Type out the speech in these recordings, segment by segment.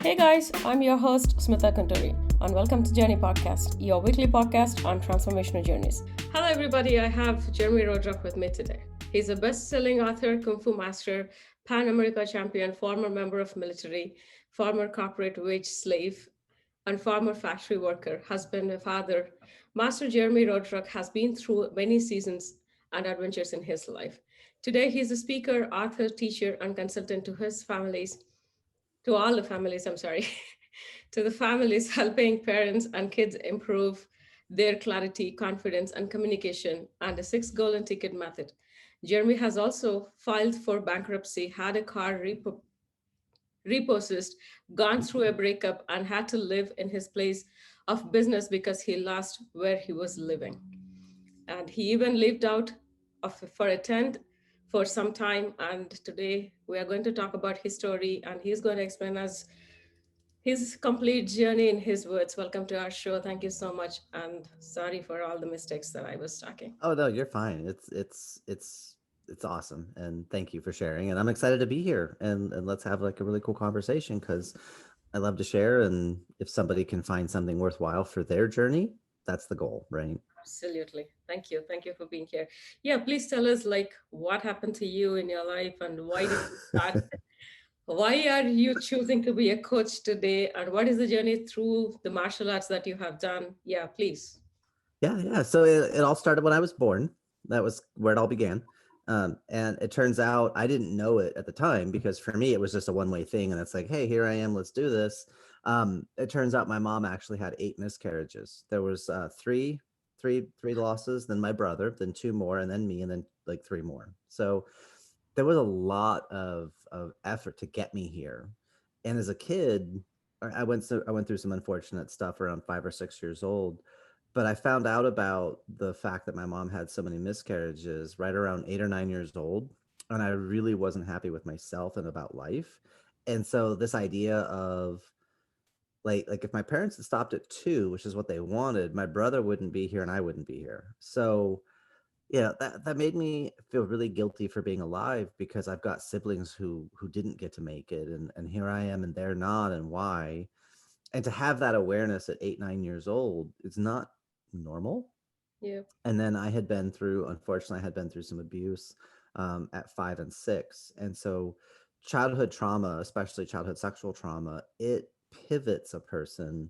Hey guys, I'm your host Smitha and welcome to Journey Podcast, your weekly podcast on transformational journeys. Hello everybody, I have Jeremy Roadruck with me today. He's a best-selling author, Kung Fu master, Pan America champion, former member of military, former corporate wage slave, and former factory worker, husband, and father. Master Jeremy Roadruck has been through many seasons and adventures in his life. Today, he's a speaker, author, teacher, and consultant to all the families, I'm sorry, to the families helping parents and kids improve their clarity, confidence, and communication, and the six golden ticket method. Jeremy has also filed for bankruptcy, had a car repossessed, gone through a breakup, and had to live in his place of business because he lost where he was living. And he even lived out for a tent for some time. And today we are going to talk about his story, and he's going to explain us his complete journey in his words. Welcome to our show. Thank you so much. And sorry for all the mistakes that I was talking. Oh no, you're fine. It's awesome, and thank you for sharing. And I'm excited to be here, and let's have like a really cool conversation because I love to share. And if somebody can find something worthwhile for their journey, that's the goal, right? Absolutely. Thank you. Thank you for being here. Yeah, please tell us like what happened to you in your life and why did you start? Why are you choosing to be a coach today? And what is the journey through the martial arts that you have done? Yeah, please. Yeah. So it all started when I was born. That was where it all began. And it turns out I didn't know it at the time because for me it was just a one-way thing, and it's like, hey, here I am, let's do this. It turns out my mom actually had 8 miscarriages. There was three losses, then my brother, then two more, and then me, and then like three more. So there was a lot of effort to get me here. And as a kid, I went through some unfortunate stuff around 5 or 6 years old. But I found out about the fact that my mom had so many miscarriages right around 8 or 9 years old. And I really wasn't happy with myself and about life. And so this idea of like if my parents had stopped at two, which is what they wanted, my brother wouldn't be here and I wouldn't be here. So yeah, that made me feel really guilty for being alive because I've got siblings who didn't get to make it, and here I am and they're not, and why. And to have that awareness at 8, 9 years old, it's not normal. Yeah. And then unfortunately, I had been through some abuse at 5 and 6. And so childhood trauma, especially childhood sexual trauma, it pivots a person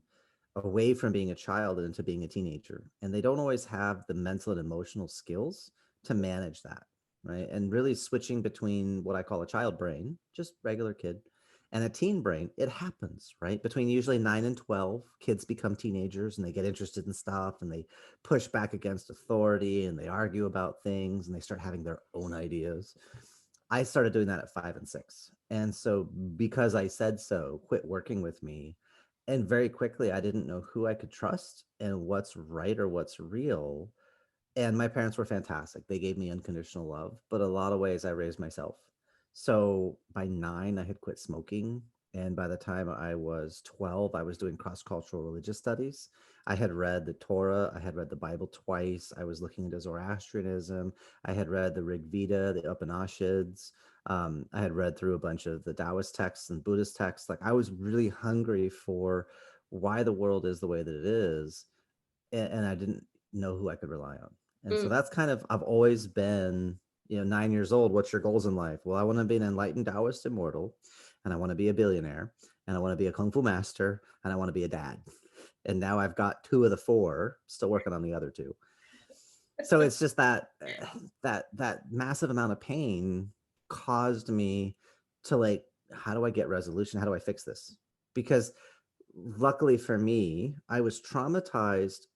away from being a child and into being a teenager. And they don't always have the mental and emotional skills to manage that. Right. And really switching between what I call a child brain, just regular kid, and a teen brain, it happens, right? Between usually 9 and 12, kids become teenagers and they get interested in stuff and they push back against authority and they argue about things and they start having their own ideas. I started doing that at 5 and 6. And so because I said so, quit working with me. And very quickly, I didn't know who I could trust and what's right or what's real. And my parents were fantastic. They gave me unconditional love, but a lot of ways I raised myself. So by 9, I had quit smoking. And by the time I was 12, I was doing cross cultural religious studies. I had read the Torah, I had read the Bible twice. I was looking into Zoroastrianism. I had read the Rig Veda, the Upanishads. I had read through a bunch of the Taoist texts and Buddhist texts. Like I was really hungry for why the world is the way that it is. And I didn't know who I could rely on. And so Mm. that's kind of, I've always been, 9 years old. What's your goals in life? Well, I want to be an enlightened Taoist immortal, and I want to be a billionaire, and I want to be a Kung Fu master, and I want to be a dad. And now I've got two of the four, still working on the other two. So it's just that that massive amount of pain caused me to like, how do I get resolution? How do I fix this? Because luckily for me, I was traumatized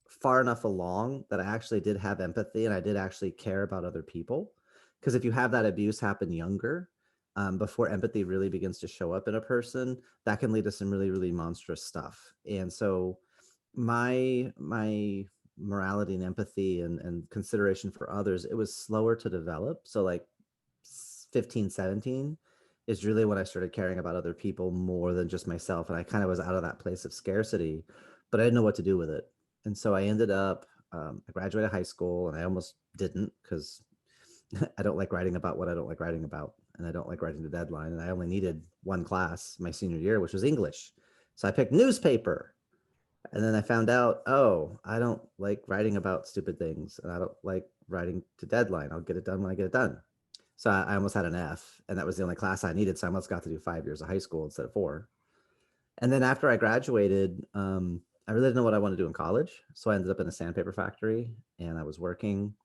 far enough along that I actually did have empathy and I did actually care about other people. Because if you have that abuse happen younger, before empathy really begins to show up in a person, that can lead to some really, really monstrous stuff. And so my morality and empathy and consideration for others, it was slower to develop. So like 15, 17 is really when I started caring about other people more than just myself. And I kind of was out of that place of scarcity, but I didn't know what to do with it. And so I ended up, I graduated high school and I almost didn't because I don't like writing about what I don't like writing about. and I don't like writing to deadline. And I only needed one class my senior year, which was English. So I picked newspaper. And then I found out, oh, I don't like writing about stupid things, and I don't like writing to deadline. I'll get it done when I get it done. So I almost had an F, and that was the only class I needed. So I almost got to do 5 years of high school instead of 4. And then after I graduated, I really didn't know what I wanted to do in college. So I ended up in a sandpaper factory, and I was working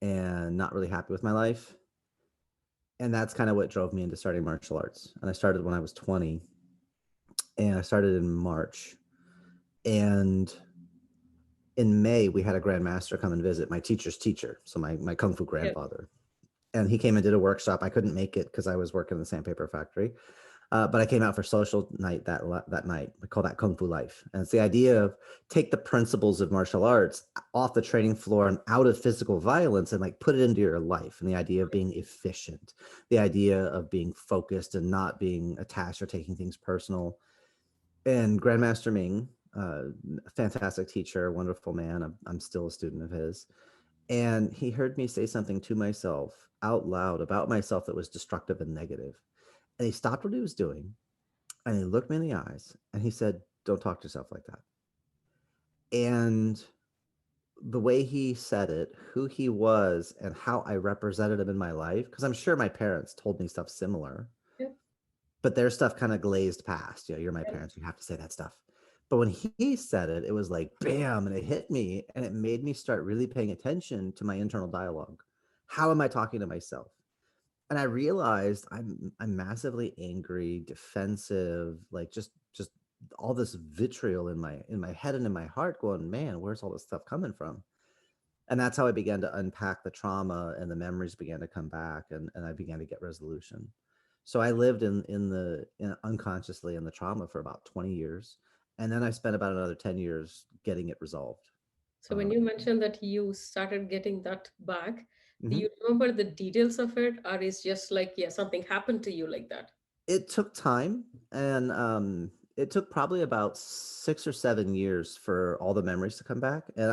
and not really happy with my life. And that's kind of what drove me into starting martial arts. And I started when I was 20, and I started in March. And in May, we had a grandmaster come and visit, my teacher's teacher, so my kung fu Yeah. grandfather. And he came and did a workshop. I couldn't make it because I was working in the sandpaper factory, but I came out for social night that night. We call that Kung Fu Life, and it's the idea of take the principles of martial arts off the training floor and out of physical violence and like put it into your life. And the idea of being efficient, the idea of being focused and not being attached or taking things personal. And Grandmaster Ming, a fantastic teacher, wonderful man. I'm still a student of his. And he heard me say something to myself out loud about myself that was destructive and negative. And he stopped what he was doing and he looked me in the eyes and he said, "Don't talk to yourself like that." And the way he said it, who he was, and how I represented him in my life, because I'm sure my parents told me stuff similar, Yeah. but their stuff kind of glazed past. You're my Yeah. parents, you have to say that stuff. But when he said it, it was like bam, and it hit me, and it made me start really paying attention to my internal dialogue. How am I talking to myself? And I realized I'm massively angry, defensive, like just all this vitriol in my head and in my heart, going, man, where's all this stuff coming from? And that's how I began to unpack the trauma, and the memories began to come back, and I began to get resolution. So I lived unconsciously in the trauma for about 20 years, and then I spent about another 10 years getting it resolved. So when Um, you mentioned that you started getting that back, do mhm. you remember the details of it, or is just like, yeah, something happened to you like that? It took time, and it took probably about 6 or 7 years for all the memories to come back. And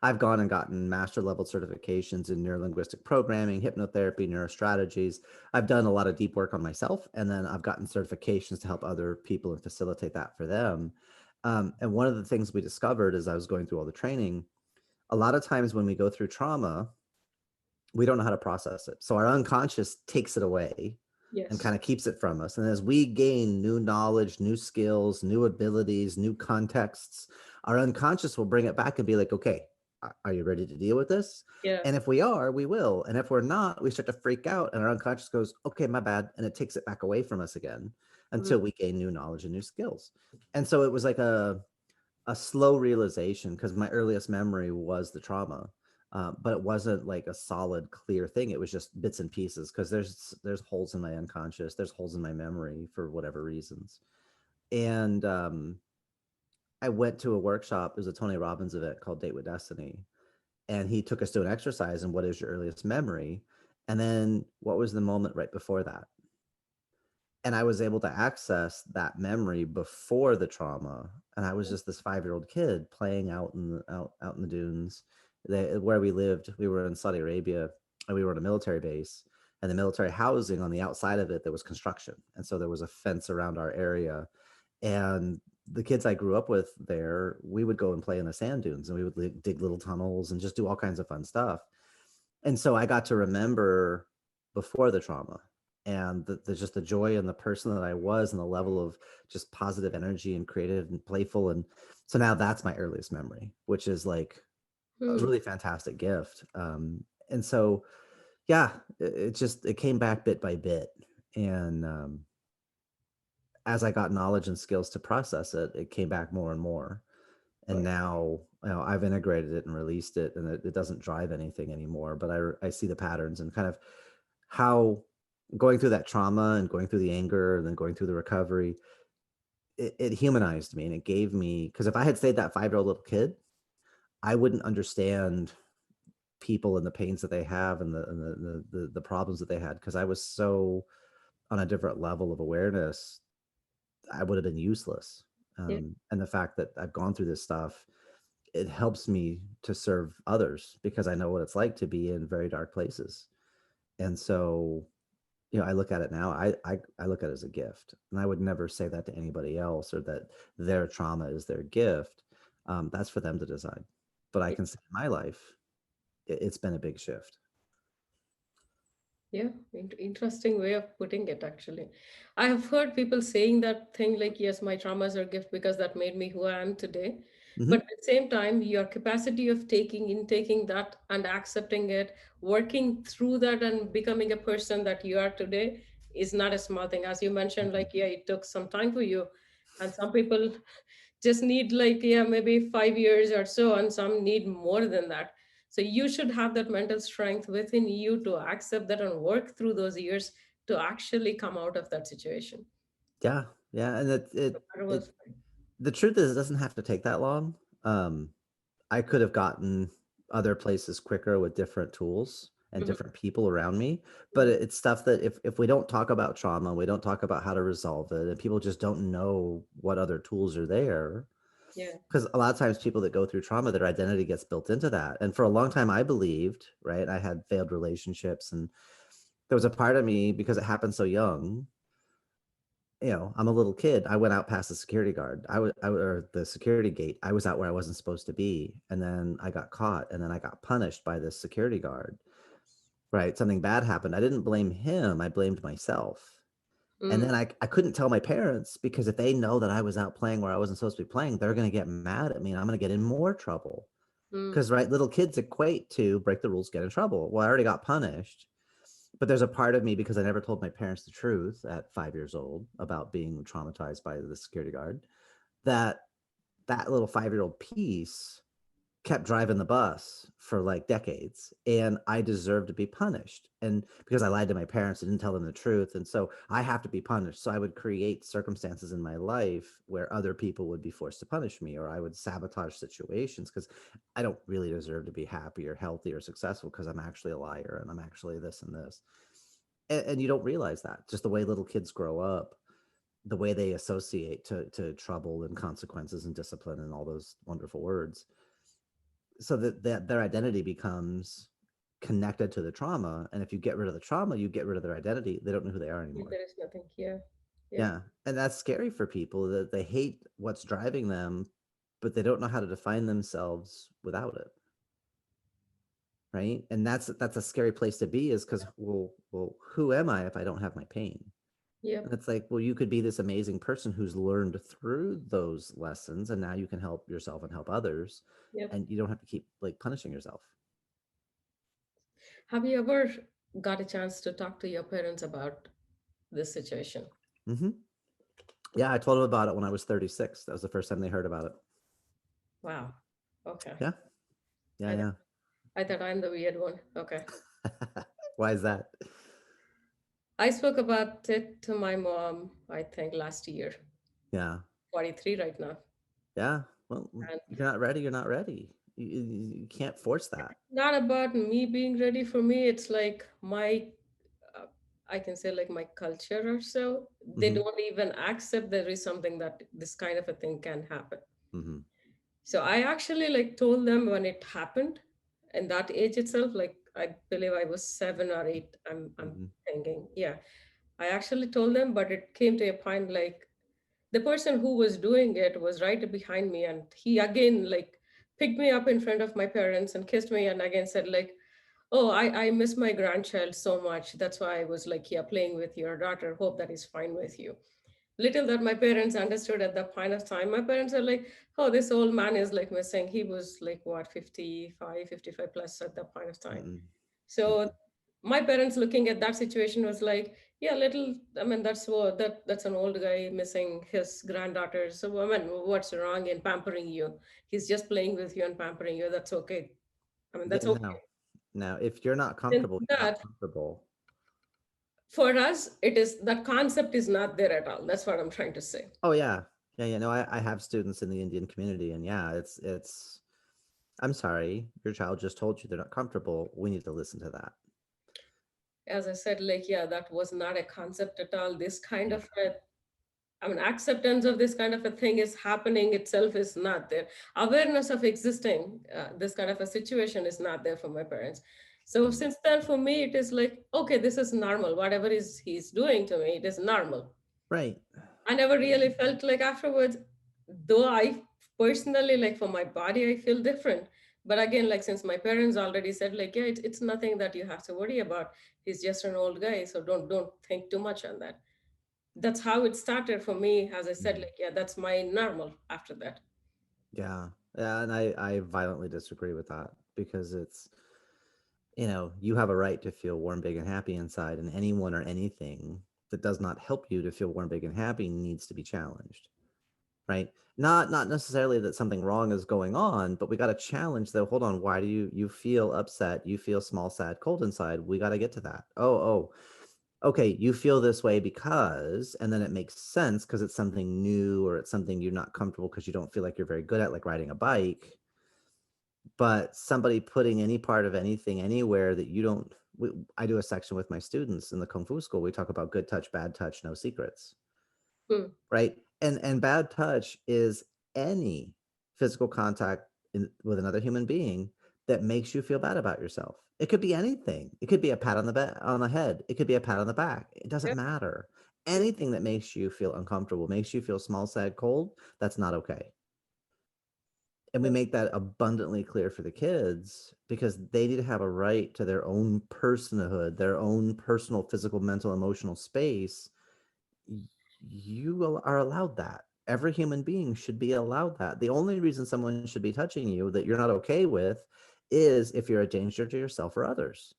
I've gone and gotten master level certifications in neurolinguistic programming, hypnotherapy, neurostrategies. I've done a lot of deep work on myself, and then I've gotten certifications to help other people and facilitate that for them. And one of the things we discovered as I was going through all the training, a lot of times when we go through trauma, we don't know how to process it. So our unconscious takes it away and Yes. kind of keeps it from us. And as we gain new knowledge, new skills, new abilities, new contexts, our unconscious will bring it back and be like, okay, are you ready to deal with this? Yeah. And if we are, we will. And if we're not, we start to freak out and our unconscious goes, okay, my bad. And it takes it back away from us again Mhm. until we gain new knowledge and new skills. And so it was like a slow realization because my earliest memory was the trauma, but it wasn't like a solid, clear thing. It was just bits and pieces because there's holes in my unconscious, there's holes in my memory for whatever reasons. And I went to a workshop. It was a Tony Robbins event called Date with Destiny, and he took us to an exercise. And what is your earliest memory? And then what was the moment right before that? And I was able to access that memory before the trauma. And I was just this 5-year-old kid playing out in the dunes. Where we lived, we were in Saudi Arabia, and we were on a military base. And the military housing, on the outside of it, there was construction, and so there was a fence around our area. And the kids I grew up with there, we would go and play in the sand dunes, and we would dig little tunnels and just do all kinds of fun stuff. And so I got to remember before the trauma, and the just the joy and the person that I was, and the level of just positive energy and creative and playful. And so now that's my earliest memory, which is like a Hmm. really fantastic gift. And so yeah, it came back bit by bit. And as I got knowledge and skills to process it, it came back more and more. And Right. now, I've integrated it and released it, and it doesn't drive anything anymore. But I see the patterns and kind of how going through that trauma and going through the anger and then going through the recovery, it humanized me, and it gave me, because if I had stayed that 5-year-old little kid, I wouldn't understand people and the pains that they have, and the problems that they had, because I was so on a different level of awareness. I would have been useless. Yeah. And the fact that I've gone through this stuff, it helps me to serve others because I know what it's like to be in very dark places. And so I look at it now, I look at it as a gift, and I would never say that to anybody else, or that their trauma is their gift. That's for them to decide. But I Yeah. can say in my life, it's been a big shift. Yeah, interesting way of putting it, actually. I have heard people saying that thing like, yes, my traumas are a gift because that made me who I am today. But Hmm. at the same time, your capacity of taking that and accepting it, working through that and becoming a person that you are today is not a small thing. As you mentioned, like, yeah, it took some time for you. And some people just need like, yeah, maybe 5 years or so, and some need more than that. So you should have that mental strength within you to accept that and work through those years to actually come out of that situation. Yeah, yeah, and So that it was the truth is it doesn't have to take that long. I could have gotten other places quicker with different tools and Mhm. different people around me, but Yeah, it's stuff that if we don't talk about trauma, we don't talk about how to resolve it, and people just don't know what other tools are there. yeah. Because a lot of times people that go through trauma, their identity gets built into that. And for a long time, I believed, right? I had failed relationships, and there was a part of me because it happened so young. I'm a little kid. I went out past the security guard. Or the security gate. I was out where I wasn't supposed to be. And then I got caught, and then I got punished by this security guard, right? Something bad happened. I didn't blame him. I blamed myself. And Mm, then I couldn't tell my parents, because if they know that I was out playing where I wasn't supposed to be playing, they're going to get mad at me, and I'm going to get in more trouble. mm, Because, right, little kids equate to break the rules, get in trouble. Well, I already got punished. But there's a part of me, because I never told my parents the truth at 5 years old about being traumatized by the security guard, that that little 5-year old piece kept driving the bus for like decades, and I deserve to be punished. And because I lied to my parents, I didn't tell them the truth, and so I have to be punished. So I would create circumstances in my life where other people would be forced to punish me, or I would sabotage situations, because I don't really deserve to be happy or healthy or successful, because I'm actually a liar, and I'm actually this and this. And you don't realize that, just the way little kids grow up, the way they associate to trouble and consequences and discipline and all those wonderful words, so that their identity becomes connected to the trauma. And if you get rid of the trauma, you get rid of their identity. They don't know who they are anymore. there is nothing here. Yeah. Yeah, and that's scary for people, that they hate what's driving them, but they don't know how to define themselves without it, right? And that's a scary place to be, is because, well, who am I if I don't have my pain? And Yep. it's like, well, you could be this amazing person who's learned through those lessons, and now you can help yourself and help others, Yep. and you don't have to keep like punishing yourself. Have you ever got a chance to talk to your parents about this situation? Hmm. Yeah, I told them about it when I was 36. That was the first time they heard about it. Wow. Okay. Yeah, yeah, I, th- yeah. I thought I'm the weird one. Okay. Why is that? I spoke about it to my mom, I think last year, Yeah, 43 right now. yeah. Well, And you're not ready. You're not ready. You can't force that. not about me being ready. For me, it's like my, uh, I can say like my culture or so. They Hmm. don't even accept there is something that this kind of a thing can happen. Hmm. So I actually like told them when it happened, and that age itself, like I believe I was 7 or 8. I'm Hmm. thinking, yeah. I actually told them, but it came to a point like the person who was doing it was right behind me, and he again like picked me up in front of my parents and kissed me, and again said like, oh, I miss my grandchild so much, that's why I was like, yeah, playing with your daughter, hope that is fine with you. Little that my parents understood at that point of time, my parents are like, oh, this old man is like missing. He was like what, 55, 55 plus at that point of time. Hmm. So my parents looking at that situation was like, yeah, little, I mean, that's what that's an old guy missing his granddaughter. So I mean, what's wrong in pampering you? He's just playing with you and pampering you. That's okay. I mean, that's Yeah, okay. now, if you're not And comfortable, you're not that comfortable. for us, it is that concept is not there at all. That's what I'm trying to say. Oh yeah, yeah, yeah. No, I have students in the Indian community, and yeah, it's. I'm sorry, your child just told you they're not comfortable. We need to listen to that. As I said, like, yeah, that was not a concept at all. This kind Yeah. of a, I mean, acceptance of this kind of a thing is happening itself is not there. Awareness of existing this kind of a situation is not there for my parents. So Mm. since then, for me, it is like, okay, this is normal. Whatever is he's doing to me, it is normal. Right. I never really felt like afterwards, though I personally, like for my body, I feel different. But again, like since my parents already said, like, yeah, it's nothing that you have to worry about. He's just an old guy, so don't think too much on that. That's how it started for me. As I said, Mhm. like, yeah, that's my normal after that. Yeah. Yeah. And I violently disagree with that because it's, you have a right to feel warm, big, and happy inside, and anyone or anything that does not help you to feel warm, big, and happy needs to be challenged. Right? Not necessarily that something wrong is going on, but we got to challenge that. Hold on, why do you feel upset? You feel small, sad, cold inside. We got to get to that. Oh, okay, you feel this way because, and then it makes sense because it's something new or it's something you're not comfortable because you don't feel like you're very good at, like riding a bike. But somebody putting any part of anything anywhere that you don't, I do a section with my students in the Kung Fu school. We talk about good touch, bad touch, no secrets, Hmm. right? And bad touch is any physical contact with another human being that makes you feel bad about yourself. It could be anything. It could be a pat on the head. It could be a pat on the back. It doesn't Yeah. matter. Anything that makes you feel uncomfortable, makes you feel small, sad, cold, that's not okay. And we make that abundantly clear for the kids because they need to have a right to their own personhood, their own personal, physical, mental, emotional space. You are allowed that. Every human being should be allowed that. The only reason someone should be touching you that you're not okay with is if you're a danger to yourself or others.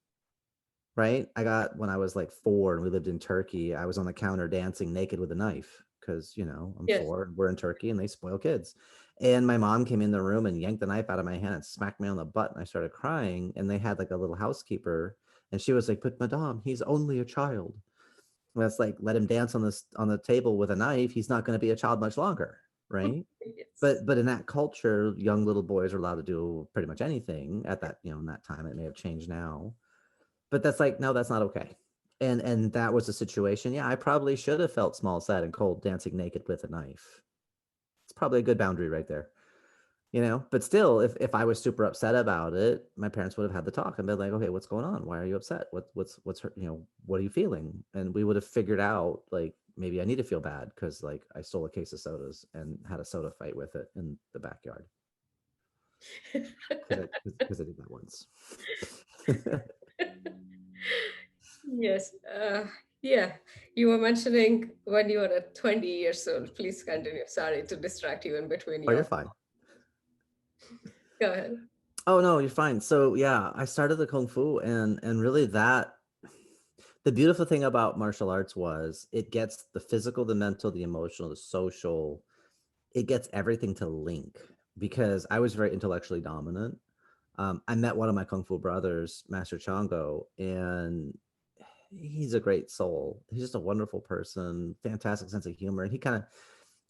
Right? I got when I was like 4 and we lived in Turkey, I was on the counter dancing naked with a knife because, I'm Yes. 4 and we're in Turkey and they spoil kids. And my mom came in the room and yanked the knife out of my hand and smacked me on the butt and I started crying. And they had like a little housekeeper and she was like, "But madame, he's only a child." And that's like, let him dance on the table with a knife. He's not going to be a child much longer, right? Yes. But in that culture, young little boys are allowed to do pretty much anything at that, in that time. It may have changed now, but that's like, no, that's not okay. And that was a situation. Yeah, I probably should have felt small, sad, and cold dancing naked with a knife. It's probably a good boundary right there. But still, if I was super upset about it, my parents would have had the talk and been like, okay, what's going on? Why are you upset? What's hurt? What are you feeling? And we would have figured out like maybe I need to feel bad because like I stole a case of sodas and had a soda fight with it in the backyard because I did that once. Yes. Yeah. You were mentioning when you were at 20 years old. Please continue. Sorry to distract you in between Oh, you're your. fine. Go ahead. Oh no, you're fine. So yeah, I started the kung fu and really that the beautiful thing about martial arts was it gets the physical, the mental, the emotional, the social, it gets everything to link because I was very intellectually dominant. I met one of my kung fu brothers, Master Chango, and he's a great soul. He's just a wonderful person, fantastic sense of humor. And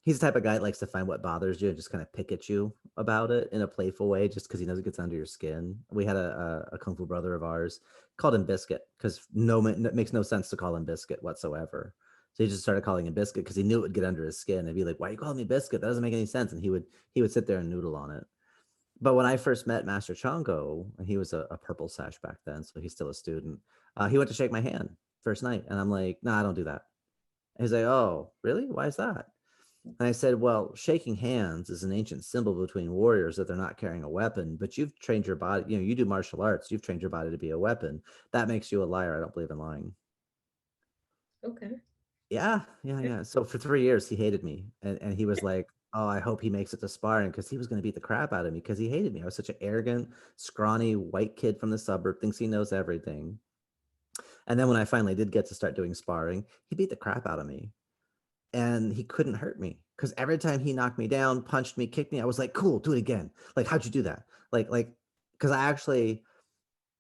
he's the type of guy that likes to find what bothers you and just kind of pick at you about it in a playful way, just because he knows it gets under your skin. We had a kung fu brother of ours, called him Biscuit, because it makes no sense to call him Biscuit whatsoever. So he just started calling him Biscuit because he knew it would get under his skin and be like, "Why are you calling me Biscuit? That doesn't make any sense." And he would sit there and noodle on it. But when I first met Master Chongo, and he was a purple sash back then, so he's still a student. He went to shake my hand first night, and I'm like, "No, I don't do that." And he's like, "Oh, really? Why is that?" And I said, "Well, shaking hands is an ancient symbol between warriors that they're not carrying a weapon, but you've trained your body, you do martial arts, you've trained your body to be a weapon. That makes you a liar. I don't believe in lying." Okay. Yeah, yeah, yeah. So for 3 years, he hated me. And he was like, "Oh, I hope he makes it to sparring," because he was going to beat the crap out of me because he hated me. I was such an arrogant, scrawny white kid from the suburb, thinks he knows everything. And then when I finally did get to start doing sparring, he beat the crap out of me. And he couldn't hurt me because every time he knocked me down, punched me, kicked me, I was like, "Cool, do it again." Like, how'd you do that? Because I actually,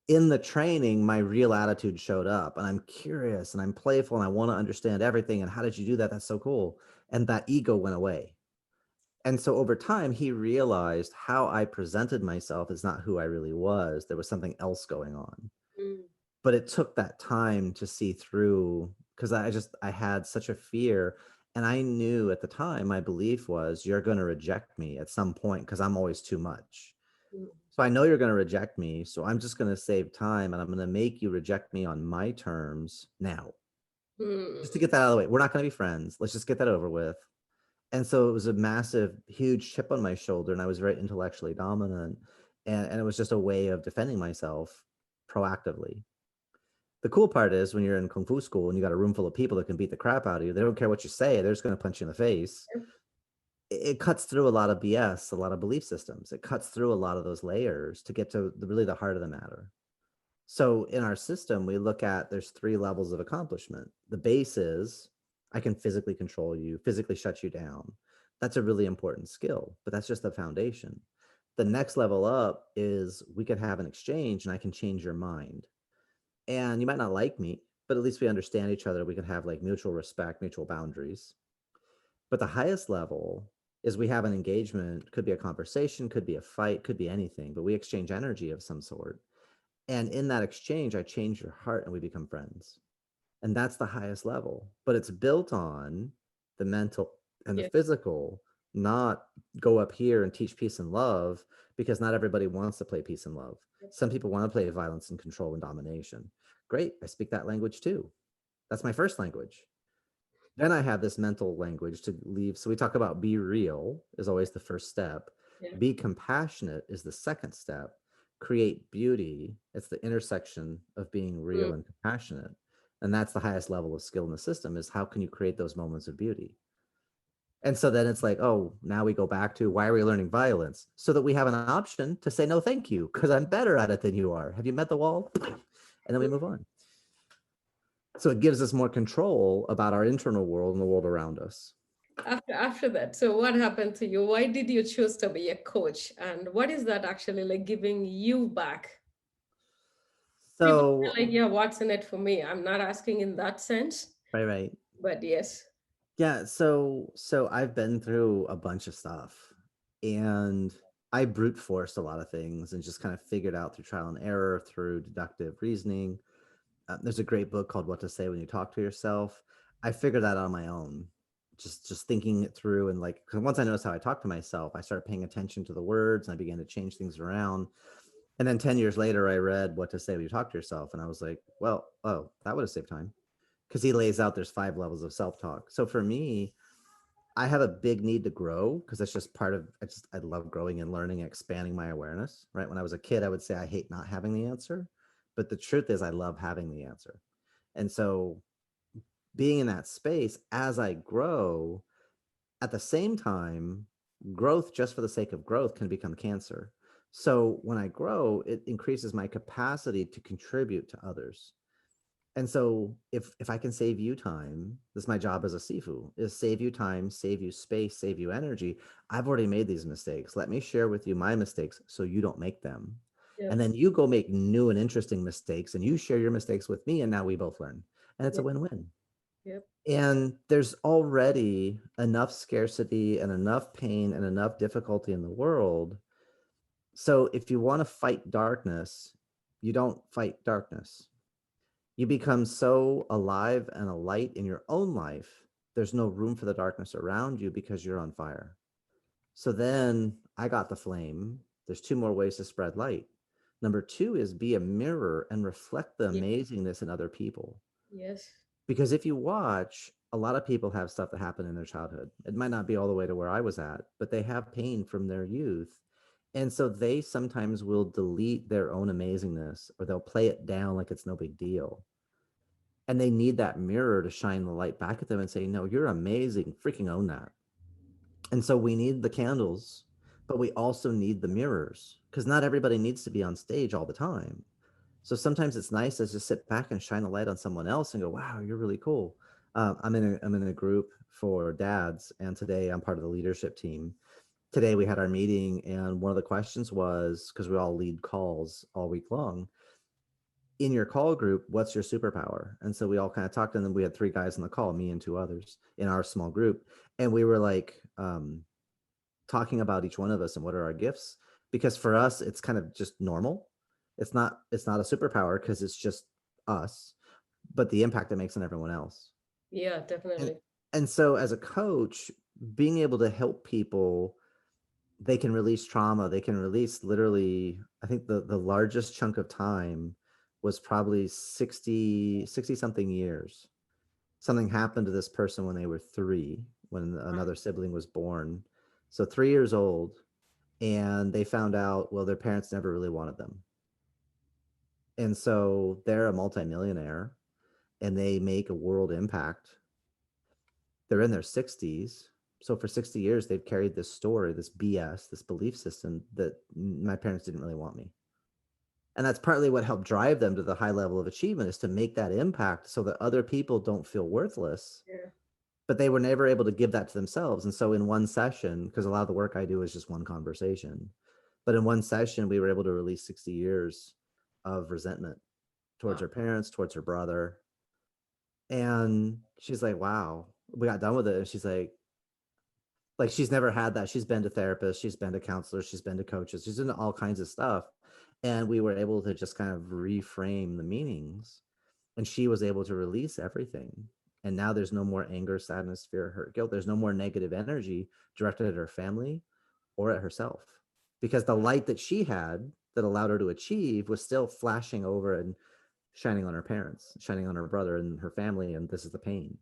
in the training, my real attitude showed up and I'm curious and I'm playful and I want to understand everything. And how did you do that? That's so cool. And that ego went away. And so over time, he realized how I presented myself is not who I really was. There was something else going on, Mm, but it took that time to see through because I had such a fear. And I knew at the time my belief was you're going to reject me at some point because I'm always too much. mm. So I know you're going to reject me. So I'm just going to save time and I'm going to make you reject me on my terms now, just to Mm. get that out of the way. We're not going to be friends. Let's just get that over with. And so it was a massive, huge chip on my shoulder. And I was very intellectually dominant. And it was just a way of defending myself proactively. The cool part is when you're in Kung Fu school and you got a room full of people that can beat the crap out of you, they don't care what you say. They're just going to punch you in the face. It cuts through a lot of BS, a lot of belief systems. It cuts through a lot of those layers to get to really the heart of the matter. So in our system, we look at there's 3 levels of accomplishment. The base is I can physically control you, physically shut you down. That's a really important skill, but that's just the foundation. The next level up is we could have an exchange and I can change your mind. And you might not like me, but at least we understand each other. We can have like mutual respect, mutual boundaries. But the highest level is we have an engagement, could be a conversation, could be a fight, could be anything, but we exchange energy of some sort. And in that exchange, I change your heart and we become friends. And that's the highest level. But it's built on the mental and the Yes. physical, not go up here and teach peace and love, because not everybody wants to play peace and love. Some people want to play violence and control and domination. Great. I speak that language too. That's my first language. Then I have this mental language to leave. So we talk about be real is always the first step. Yeah. Be compassionate is the second step. Create beauty. It's the intersection of being real Mm. and compassionate. And that's the highest level of skill in the system is how can you create those moments of beauty? And so then it's like, oh, now we go back to why are we learning violence? So that we have an option to say no, thank you, because I'm better at it than you are. Have you met the wall? And then we move on. So it gives us more control about our internal world and the world around us. After that, so what happened to you? Why did you choose to be a coach? And what is that actually like giving you back? People So, are like, yeah, what's in it for me? I'm not asking in that sense, right, right. but yes. Yeah, so I've been through a bunch of stuff and I brute forced a lot of things and just kind of figured out through trial and error, through deductive reasoning. There's a great book called What to Say When You Talk to Yourself. I figured that out on my own, just thinking it through and like 'cause once I noticed how I talk to myself, I started paying attention to the words and I began to change things around. And then 10 years later, I read What to Say When You Talk to Yourself, and I was like, well, oh, that would have saved time because he lays out there's 5 levels of self-talk. So for me, I have a big need to grow because that's just part of I love growing and learning and expanding my awareness. Right. When I was a kid, I would say I hate not having the answer. But the truth is I love having the answer. And so being in that space as I grow, at the same time, growth just for the sake of growth can become cancer. So when I grow, it increases my capacity to contribute to others. And so if I can save you time, this is my job as a Sifu, is save you time, save you space, save you energy. I've already made these mistakes. Let me share with you my mistakes so you don't make them. And Yep. then you go make new and interesting mistakes and you share your mistakes with me and now we both learn. And it's a Yep. win-win. Yep. And there's already enough scarcity and enough pain and enough difficulty in the world. So if you want to fight darkness, you don't fight darkness. You become so alive and a light in your own life, there's no room for the darkness around you because you're on fire. So then I got the flame. There's 2 more ways to spread light. Number 2 is be a mirror and reflect the Ye- amazingness in other people. Yes. Because if you watch, a lot of people have stuff that happened in their childhood. It might not be all the way to where I was at, but they have pain from their youth. And so they sometimes will delete their own amazingness or they'll play it down like it's no big deal, and they need that mirror to shine the light back at them and say, no, you're amazing, freaking own that. And so we need the candles, but we also need the mirrors because not everybody needs to be on stage all the time. So sometimes it's nice to just sit back and shine a light on someone else and go, wow, you're really cool. I'm in a group for dads, and today I'm part of the leadership team. Today we had our meeting, and one of the questions was, because we all lead calls all week long, in your call group, what's your superpower? And so we all kind of talked, and then we had 3 guys on the call, me and 2 others in our small group. And we were like talking about each one of us and what are our gifts. Because for us, it's kind of just normal. It's not a superpower because it's just us, but the impact it makes on everyone else. Yeah, And definitely. and so as a coach, being able to help people they can release trauma. They can release literally, I think the largest chunk of time was probably 60 something years. Something happened to this person when they were 3, when Wow. another sibling was born. So 3 years old, and they found out, well, their parents never really wanted them. And so they're a multimillionaire and they make a world impact. They're in their 60s. So for 60 years, they've carried this story, this BS, this belief system that my parents didn't really want me. And that's partly what helped drive them to the high level of achievement, is to make that impact so that other people don't feel worthless. Yeah. But they were never able to give that to themselves. And so in one session, because a lot of the work I do is just one conversation, but in one session, we were able to release 60 years of resentment towards Wow. her parents, towards her brother. And she's like, wow, we got done with it. And she's like she's never had that. She's been to therapists, she's been to counselors, she's been to coaches, she's done all kinds of stuff. And we were able to just kind of reframe the meanings. And she was able to release everything. And now there's no more anger, sadness, fear, hurt, guilt. There's no more negative energy directed at her family or at herself. Because the light that she had that allowed her to achieve was still flashing over and shining on her parents, shining on her brother and her family. And this is the pain.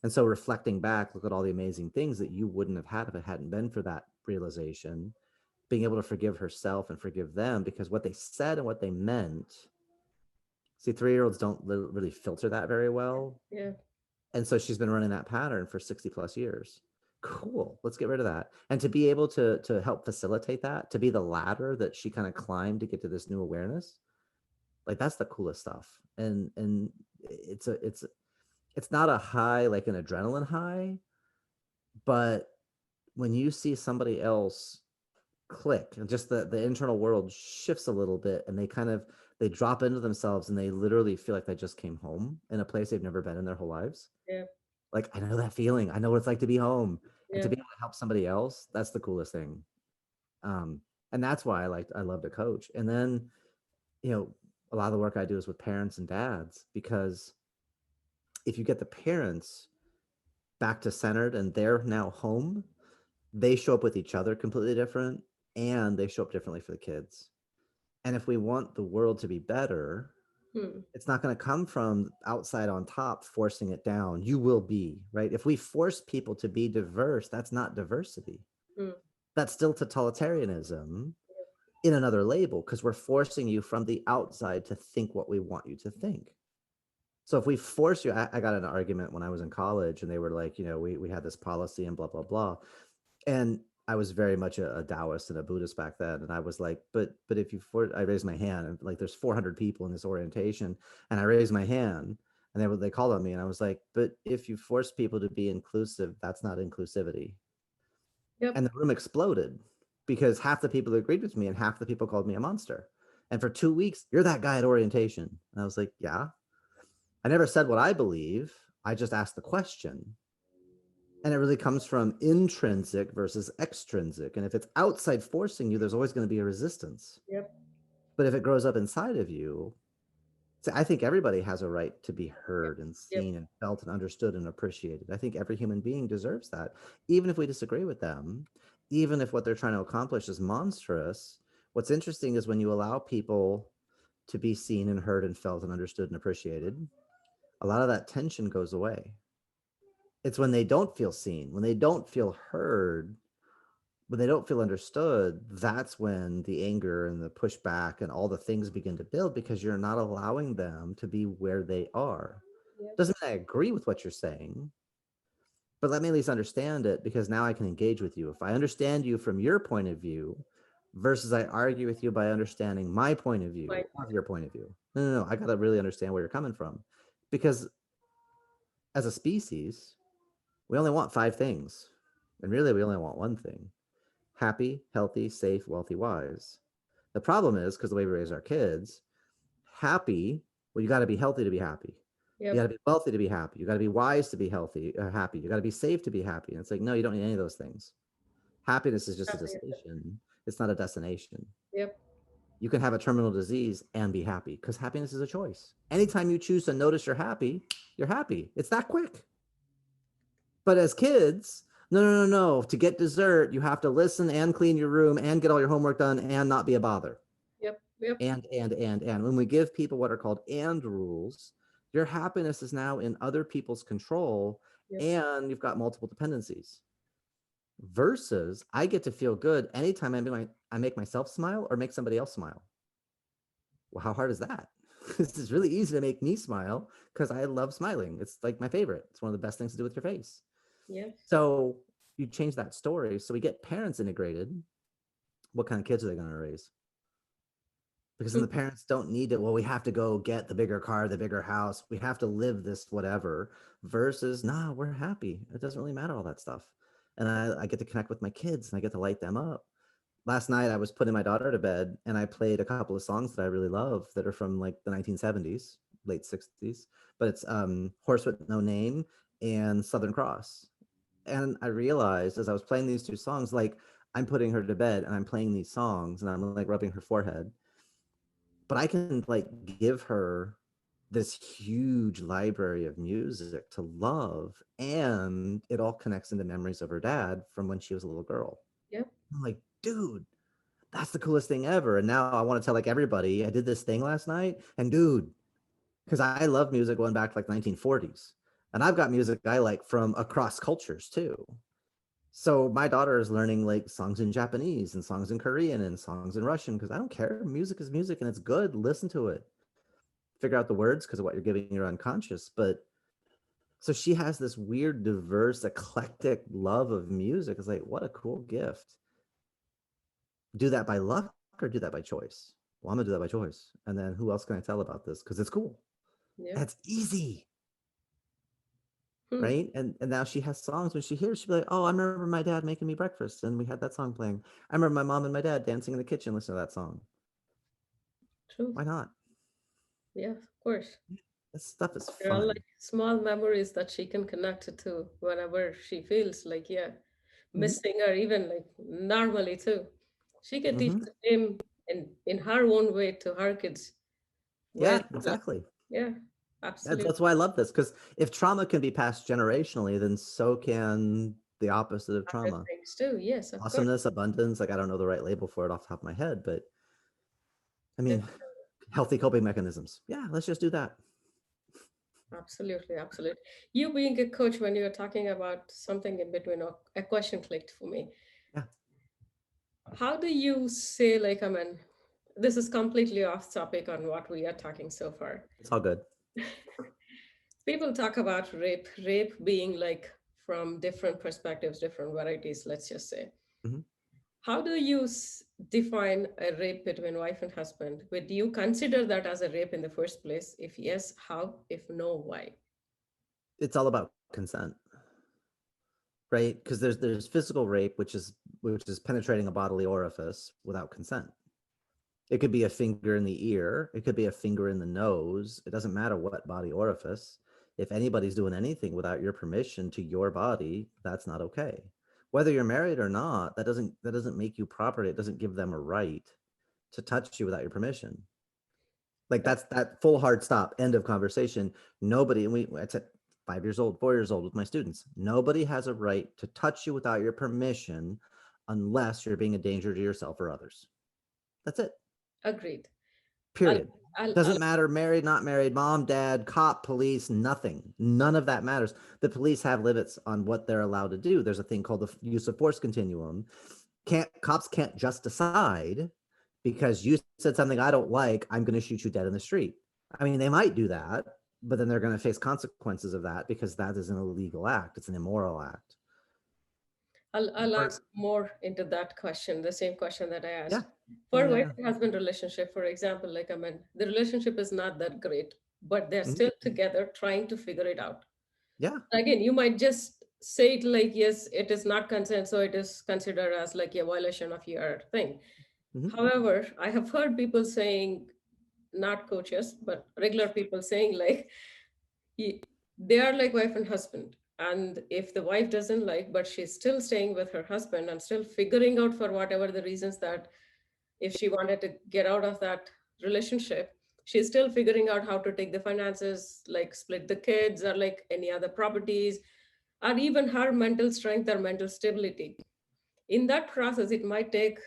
And so reflecting back, look at all the amazing things that you wouldn't have had if it hadn't been for that realization, being able to forgive herself and forgive them, because what they said and what they meant, see, 3 year olds don't really filter that very well. Yeah. And so she's been running that pattern for 60 plus years. Cool. Let's get rid of that. And to be able to help facilitate that, to be the ladder that she kind of climbed to get to this new awareness, like that's the coolest stuff. And it's not a high like an adrenaline high, but when you see somebody else click and just the internal world shifts a little bit, and they kind of they drop into themselves and they literally feel like they just came home in a place they've never been in their whole lives. Yeah. Like, I know that feeling. I know what it's like to be home, and to Yeah. be able to help somebody else, that's the coolest thing. um and that's why I love to coach. And then, you know, a lot of the work I do is with parents and dads, because if you get the parents back to centered and they're now home, they show up with each other completely different, and they show up differently for the kids. And if we want the world to be better, Hmm. it's not going to come from outside on top forcing it down. You will be, right? If we force people to be diverse, that's not diversity. Hmm. That's still totalitarianism in another label, because we're forcing you from the outside to think what we want you to think. So if we force you, I got in an argument when I was in college, and they were like, you know, we had this policy and blah, blah, blah. And I was very much a Taoist and a Buddhist back then. And I was like, but if you I raised my hand, and like there's 400 people in this orientation, and I raised my hand, and they called on me, and I was like, but if you force people to be inclusive, that's not inclusivity. Yep. And the room exploded, because half the people agreed with me and half the people called me a monster. And for 2 weeks, you're that guy at orientation. And I was like, yeah. I never said what I believe. I just asked the question. And it really comes from intrinsic versus extrinsic. And if it's outside forcing you, there's always going to be a resistance. Yep. But if it grows up inside of you, so I think everybody has a right to be Yep. heard and Yep. seen and felt and understood and appreciated. I think every human being deserves that, even if we disagree with them, even if what they're trying to accomplish is monstrous. What's interesting is when you allow people to be seen and heard and felt and understood and appreciated, a lot of that tension goes away. It's when they don't feel seen, when they don't feel heard, when they don't feel understood, that's when the anger and the pushback and all the things begin to build, because you're not allowing them to be where they are. Yep. Doesn't mean I agree with what you're saying, but let me at least understand it, because now I can engage with you. If I understand you from your point of view versus I argue with you by understanding my point of view Fine. or your point of view. No. I got to really understand where you're coming from, because as a species, we only want 5 things. And really, we only want one thing: happy, healthy, safe, wealthy, wise. The problem is, because the way we raise our kids, happy, well, you got to be healthy to be happy. You got Yep. to be wealthy to be happy. You got to be wise to be healthy, happy. You got to be safe to be happy. And it's like, no, you don't need any of those things. Happiness is just a Happy. decision. It's not a destination. Yep. You can have a terminal disease and be happy, because happiness is a choice. Anytime you choose to notice you're happy, you're happy. It's that quick. But as kids, No, no, no, no. To get dessert, you have to listen and clean your room and get all your homework done and not be a bother. Yep, yep, And. When we give people what are called and rules, your happiness is now in other people's control yep. and you've got multiple dependencies. Versus I get to feel good anytime I make myself smile or make somebody else smile. Well, how hard is that? This is really easy to make me smile because I love smiling. It's like my favorite. It's one of the best things to do with your face. Yes. So you change that story. So we get parents integrated. What kind of kids are they going to raise? Because then the parents don't need it. Well, we have to go get the bigger car, the bigger house. We have to live this whatever. Versus, nah, we're happy. It doesn't really matter all that stuff. And I get to connect with my kids and I get to light them up. Last night I was putting my daughter to bed and I played a couple of songs that I really love that are from like the 1970s, late 60s. But it's Horse with No Name and Southern Cross. And I realized as I was playing these two songs, like I'm putting her to bed and I'm playing these songs and I'm like rubbing her forehead, but I can like give her this huge library of music to love, and it all connects into memories of her dad from when she was a little girl. Yep. I'm like, dude, that's the coolest thing ever. And now I want to tell like everybody I did this thing last night, and dude, because I love music going back to like 1940s, and I've got music I like from across cultures too. So my daughter is learning like songs in Japanese and songs in Korean and songs in Russian because I don't care. Music is music and it's good. Listen to it. Figure out the words because of what you're giving your unconscious. But so she has this weird, diverse, eclectic love of music. It's like, what a cool gift. Do that by luck or do that by choice? Well, I'm gonna do that by choice. And then who else can I tell about this? Because it's cool. Yeah. That's easy. Hmm. Right. And now she has songs when she hears, she'll be like, oh, I remember my dad making me breakfast and we had that song playing. I remember my mom and my dad dancing in the kitchen listening to that song. True. Why not? Yeah, of course. This stuff is There are fun. like small memories that she can connect to whenever she feels like, yeah, Mm-hmm. missing, or even like normally too. She can teach Mm-hmm. the same in her own way to her kids. When Yeah, exactly. yeah, absolutely. That's why I love this, because if trauma can be passed generationally, then so can the opposite of Other trauma. things too. Yes, of course. Awesomeness, abundance. Like I don't know the right label for it off the top of my head, but I Def- mean, healthy coping mechanisms. Yeah, let's just do that. Absolutely, absolutely. You being a coach, when you were talking about something in between, a question clicked for me. Yeah, How do you say, like, I mean, this is completely off topic on what we are talking so far. it's all good. People talk about rape being like from different perspectives, different varieties, let's just say. Mhm. How do you define a rape between wife and husband? Would you consider that as a rape in the first place? If yes, how? If no, why? It's all about consent, right? Because there's physical rape, which is penetrating a bodily orifice without consent. It could be a finger in the ear. It could be a finger in the nose. It doesn't matter what body orifice. If anybody's doing anything without your permission to your body, that's not okay. Whether you're married or not, that doesn't make you property. It doesn't give them a right to touch you without your permission. Like Uh, that's that full hard stop. End of conversation. Nobody. And I said 5 years old, 4 years old with my students. Nobody has a right to touch you without your permission, unless you're being a danger to yourself or others. That's it. Agreed. I'll, Period. I'll Doesn't matter, married, not married, mom, dad, cop, police, nothing. None of that matters. The police have limits on what they're allowed to do. There's a thing called the use of force continuum. Cops can't just decide because you said something I don't like, I'm going to shoot you dead in the street. I mean, they might do that, but then they're going to face consequences of that because that is an illegal act. It's an immoral act. I'll add First, more into that question, the same question that I yeah, asked. yeah, For yeah, wife yeah. and husband relationship, for example, like I mean, the relationship is not that great, but they're Mhm. still together trying to figure it out. Yeah. Again, you might just say it like, yes, it is not consent, so it is considered as like a violation of your thing. Mhm. However, I have heard people saying, not coaches, but regular people saying like, he, they are like wife and husband. And if the wife doesn't like, but she's still staying with her husband and still figuring out for whatever the reasons that if she wanted to get out of that relationship, she's still figuring out how to take the finances, like split the kids or like any other properties, or even her mental strength or mental stability. In that process, it might take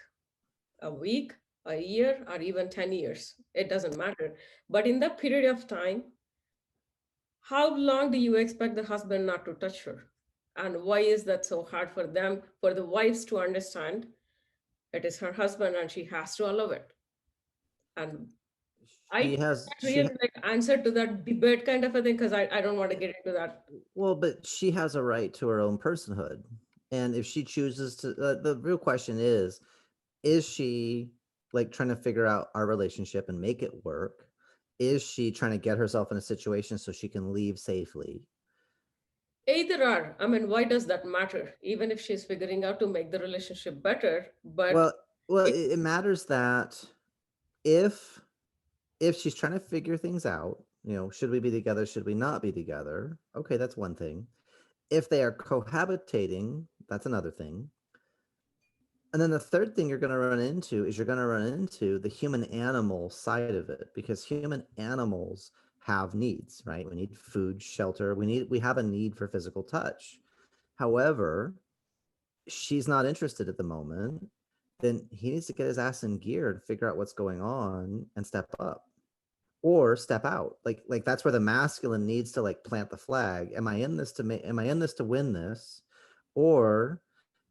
a week, a year, or even 10 years. It doesn't matter. But in that period of time, how long do you expect the husband not to touch her? And why is that so hard for them, for the wives to understand it is her husband and she has to allow it? And I She can't has she really like answer to that debate kind of a thing because I don't want to get into that. Well, but she has a right to her own personhood. And if she chooses to, the real question is she like trying to figure out our relationship and make it work? Is she trying to get herself in a situation so she can leave safely? Either or. I mean, why does that matter? Even if she's figuring out to make the relationship better, but Well, well, it, it matters that if if she's trying to figure things out, should we be together? Should we not be together? Okay, that's one thing. If they are cohabitating, that's another thing. And then the third thing you're going to run into is you're going to run into the human animal side of it, because human animals have needs, right? We need food, shelter. We have a need for physical touch. However, she's not interested at the moment. Then he needs to get his ass in gear and figure out what's going on and step up or step out. Like that's where the masculine needs to like plant the flag. Am I in this to win this, or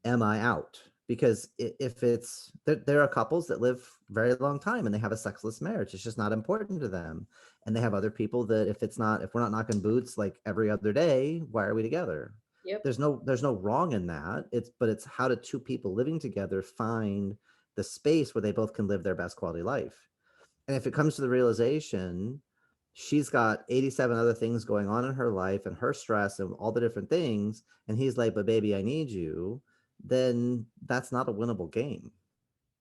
am I out? Because if it's there are couples that live very long time and they have a sexless marriage. It's just not important to them. And they have other people that if we're not knocking boots like every other day, why are we together? yep, There's no wrong in that. It's how do two people living together find the space where they both can live their best quality life. And if it comes to the realization she's got 87 other things going on in her life and her stress and all the different things, and he's like, but baby, I need you, then that's not a winnable game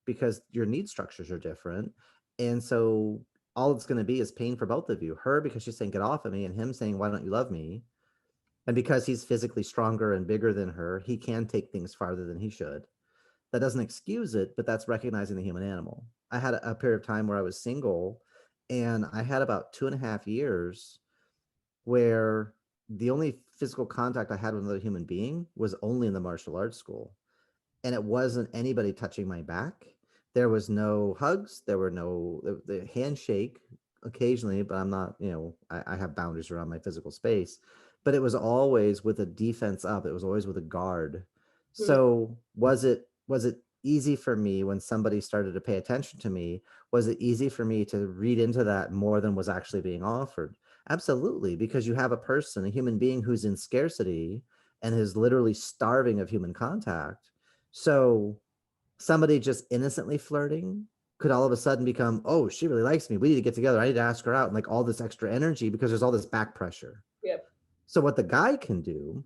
because your need structures are different. And so all it's going to be is pain for both of you. Her because she's saying, get off of me, and him saying, why don't you love me? And because he's physically stronger and bigger than her, he can take things farther than he should. That doesn't excuse it, but that's recognizing the human animal. I had a period of time where I was single, and I had about 2.5 years where the only physical contact I had with another human being was only in the martial arts school. And it wasn't anybody touching my back. There was no hugs. There were no the handshake occasionally, but I'm not, I have boundaries around my physical space. But it was always with a defense up. It was always with a guard. hmm, So was it easy for me when somebody started to pay attention to me? Was it easy for me to read into that more than was actually being offered? Absolutely, because you have a person, a human being who's in scarcity and is literally starving of human contact. So somebody just innocently flirting could all of a sudden become, oh, she really likes me. We need to get together. I need to ask her out, and like all this extra energy because there's all this back pressure. yep, So what the guy can do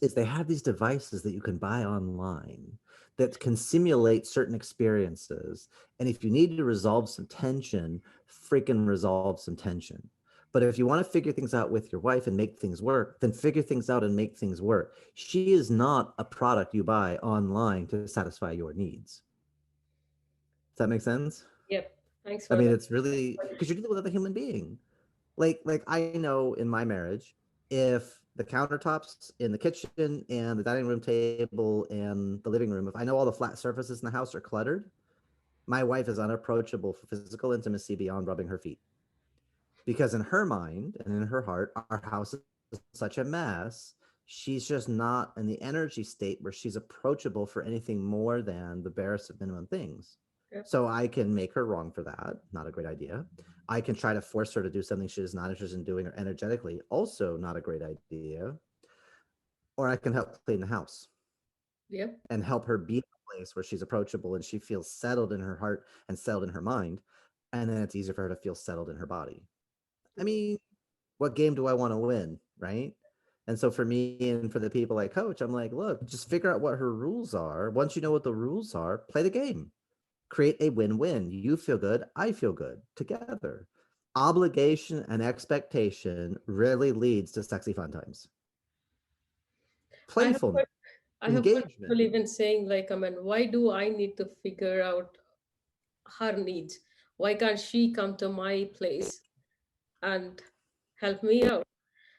is they have these devices that you can buy online that can simulate certain experiences. And if you need to resolve some tension, freaking resolve some tension. But if you want to figure things out with your wife and make things work, then figure things out and make things work. She is not a product you buy online to satisfy your needs. Does that make sense? yep. Thanks I for mean, that. it's really because you're dealing with a human being. Like I know in my marriage, if the countertops in the kitchen and the dining room table and the living room, if I know all the flat surfaces in the house are cluttered, my wife is unapproachable for physical intimacy beyond rubbing her feet. Because in her mind and in her heart, our house is such a mess. She's just not in the energy state where she's approachable for anything more than the barest of minimum things. Yep, So I can make her wrong for that. Not a great idea. I can try to force her to do something she is not interested in doing or energetically. Also, not a great idea. Or I can help clean the house yep. and help her be in a place where she's approachable and she feels settled in her heart and settled in her mind. And then it's easier for her to feel settled in her body. I mean, what game do I want to win? Right. And so for me and for the people I coach, I'm like, look, just figure out what her rules are. Once you know what the rules are, play the game. Create a win-win. You feel good, I feel good together. Obligation and expectation rarely leads to sexy fun times. I have Playfulness, heard, I have heard engagement. people even saying like, I mean, why do I need to figure out her needs? Why can't she come to my place and help me out?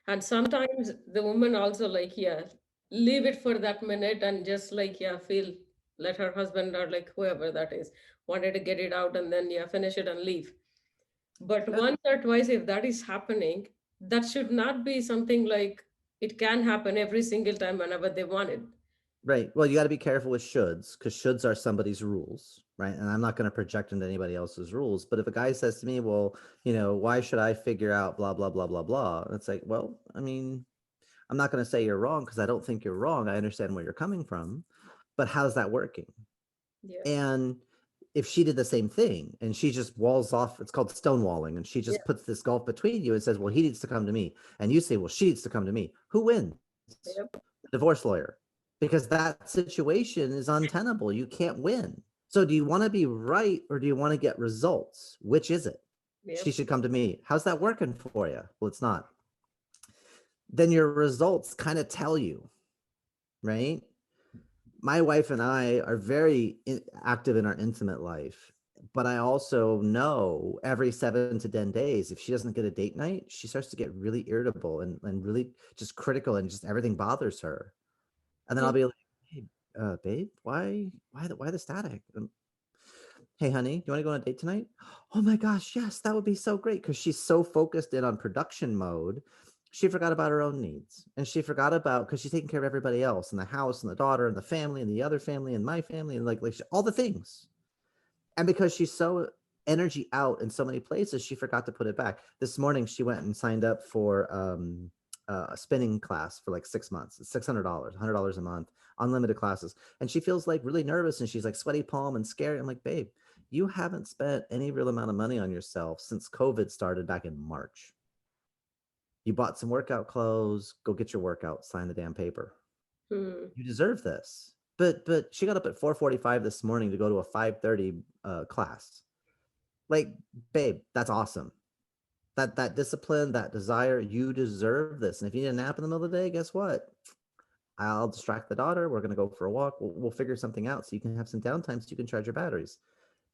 And sometimes the woman also like, yeah, leave it for that minute and just like, yeah, feel, let her husband or like whoever that is wanted to get it out and then, yeah, finish it and leave. But Yeah. once or twice, if that is happening, that should not be something like it can happen every single time whenever they want it. Right. Well, you got to be careful with shoulds because shoulds are somebody's rules, right? And I'm not going to project into anybody else's rules. But if a guy says to me, well, why should I figure out blah, blah, blah, blah, blah? It's like, well, I mean, I'm not going to say you're wrong because I don't think you're wrong. I understand where you're coming from. But how's that working? Yeah. And if she did the same thing and she just walls off, it's called stonewalling, and she Yeah. just puts this gulf between you and says, well, he needs to come to me. And you say, well, she needs to come to me. Who wins? Yep. The divorce lawyer. Because that situation is untenable. You can't win. So do you want to be right or do you want to get results? Which is it? She Yep. should come to me. How's that working for you? Well, it's not. Then your results kind of tell you, right? My wife and I are very active in our intimate life, but I also know every 7 to 10 days, if she doesn't get a date night, she starts to get really irritable and really just critical and just everything bothers her. And then I'll Hmm. be like, hey, babe, why the static? Hey, honey, do you want to go on a date tonight? Oh my gosh, yes, that would be so great. Because she's so focused in on production mode, she forgot about her own needs. And she forgot about, because she's taking care of everybody else and the house and the daughter and the family and the other family and my family and like all the things. And because she's so energy out in so many places, she forgot to put it back. This morning, she went and signed up for a spinning class for like 6 months. It's $600, $100 a month, unlimited classes. And she feels like really nervous and she's like sweaty palm and scary. I'm like, babe, you haven't spent any real amount of money on yourself since COVID started back in March. You bought some workout clothes, go get your workout, sign the damn paper. Hmm. You deserve this. But she got up at 4:45 this morning to go to a 5:30 class. Like, babe, that's awesome. That discipline, that desire, you deserve this. And if you need a nap in the middle of the day, guess what? I'll distract the daughter. We're gonna go for a walk. We'll figure something out so you can have some downtime so you can charge your batteries.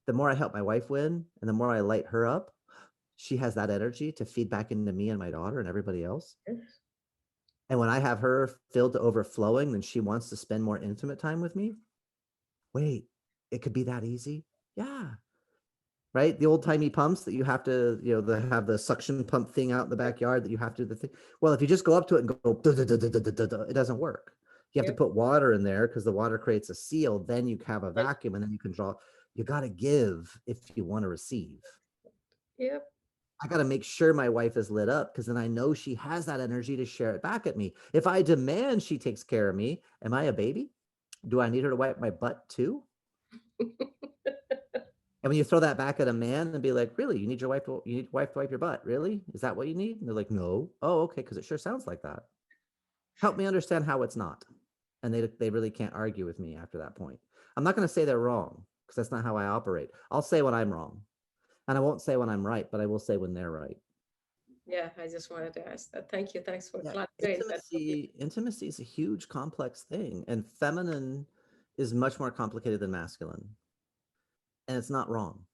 The more I help my wife win and the more I light her up, she has that energy to feed back into me and my daughter and everybody else. Yes. And when I have her filled to overflowing, then she wants to spend more intimate time with me. Wait, it could be that easy? Yeah. Right? The old timey pumps that you have to, have the suction pump thing out in the backyard that you have to do the thing. Well, if you just go up to it and go, duh, duh, duh, duh, duh, duh, duh, it doesn't work. You have to Yep. put water in there because the water creates a seal. Then you have a vacuum and then you can draw. You got to give if you want to receive. Yep. I got to make sure my wife is lit up because then I know she has that energy to share it back at me. If I demand she takes care of me, am I a baby? Do I need her to wipe my butt too? And when you throw that back at a man and be like, really, you need your wife to wipe your butt? Really? Is that what you need? And they're like, no. Oh, okay, because it sure sounds like that. Help me understand how it's not. And they really can't argue with me after that point. I'm not going to say they're wrong because that's not how I operate. I'll say when I'm wrong. And I won't say when I'm right, but I will say when they're right. Yeah, I just wanted to ask that. Thank you. Thanks for Yeah, clarifying that for me. intimacy is a huge complex thing, and feminine is much more complicated than masculine. And it's not wrong.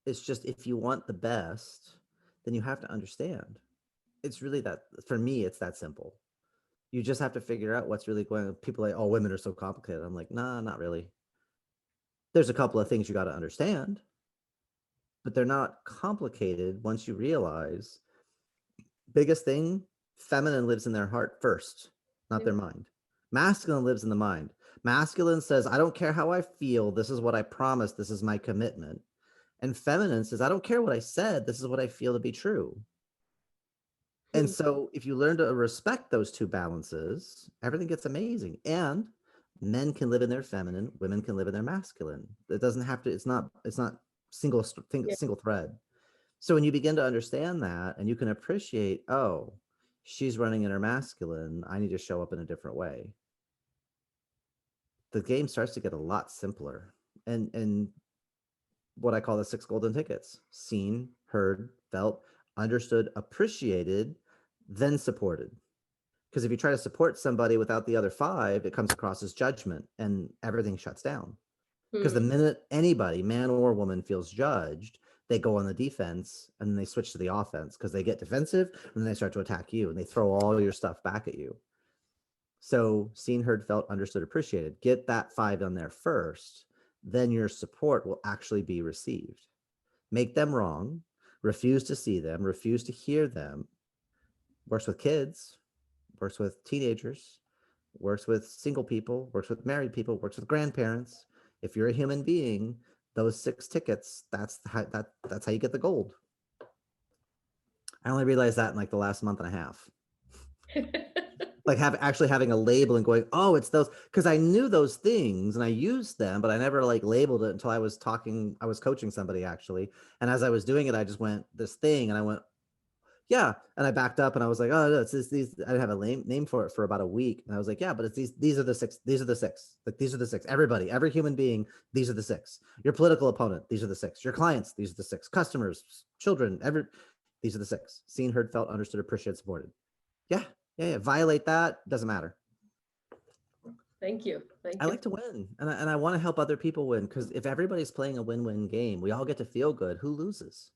It's just if you want the best, then you have to understand. It's really that for me, it's that simple. You just have to figure out what's really going on. People are like, oh, women are so complicated. I'm like, nah, not really. There's a couple of things you got to understand, but they're not complicated once you realize biggest thing, feminine lives in their heart first, not Yep. their mind. Masculine lives in the mind. Masculine says, I don't care how I feel. This is what I promised. This is my commitment. And feminine says, I don't care what I said. This is what I feel to be true. And Hmm. so if you learn to respect those two balances, everything gets amazing. And men can live in their feminine, women can live in their masculine. It doesn't have to, it's not Yeah. single thread. So when you begin to understand that and you can appreciate, oh, she's running in her masculine, I need to show up in a different way. The game starts to get a lot simpler. And what I call the 6 golden tickets: seen, heard, felt, understood, appreciated, then supported. Because if you try to support somebody without the other five, it comes across as judgment and everything shuts down. Because Hmm. the minute anybody, man or woman, feels judged, they go on the defense and then they switch to the offense because they get defensive and then they start to attack you and they throw all your stuff back at you. So seen, heard, felt, understood, appreciated. Get that 5 on there first, then your support will actually be received. Make them wrong, refuse to see them, refuse to hear them. Works with kids, works with teenagers, works with single people, works with married people, works with grandparents. If you're a human being, those 6 tickets, that's how you get the gold. I only realized that in like the last month and a half. Like actually having a label and going, oh, it's those, because I knew those things and I used them, but I never like labeled it until I was coaching somebody actually. And as I was doing it, I just went this thing and I went, yeah. And I backed up and I was like, oh, no, it's these. I didn't have a name for it for about a week. And I was like, yeah, but it's these are the 6. These are the 6. Like, these are the 6. Everybody, every human being, these are the 6. Your political opponent, these are the 6. Your clients, these are the 6. Customers, children, these are the 6. Seen, heard, felt, understood, appreciated, supported. Yeah. Violate that, doesn't matter. Thank you. I like to win, and I want to help other people win, because if everybody's playing a win-win game, we all get to feel good. Who loses?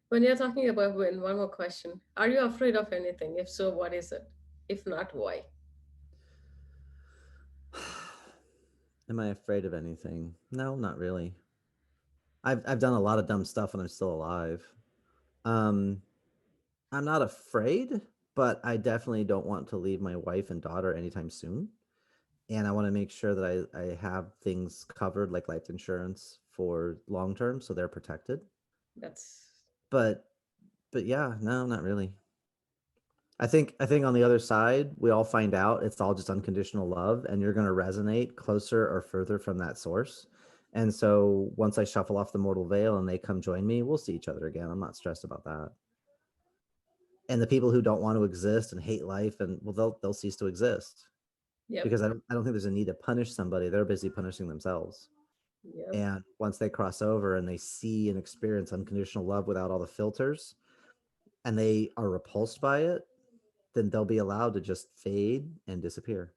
When you're talking about win, one more question. Are you afraid of anything? If so, what is it? If not, why? Am I afraid of anything? No, not really. I've done a lot of dumb stuff and I'm still alive. Um, I'm not afraid, but I definitely don't want to leave my wife and daughter anytime soon. And I want to make sure that I have things covered like life insurance for long term so they're protected. That's But yeah, no, not really. I think on the other side, we all find out it's all just unconditional love and you're going to resonate closer or further from that source. And so once I shuffle off the mortal veil and they come join me, we'll see each other again. I'm not stressed about that. And the people who don't want to exist and hate life, and well, they'll cease to exist, yep, because I don't think there's a need to punish somebody. They're busy punishing themselves. yep. And once they cross over and they see and experience unconditional love without all the filters and they are repulsed by it, then they'll be allowed to just fade and disappear.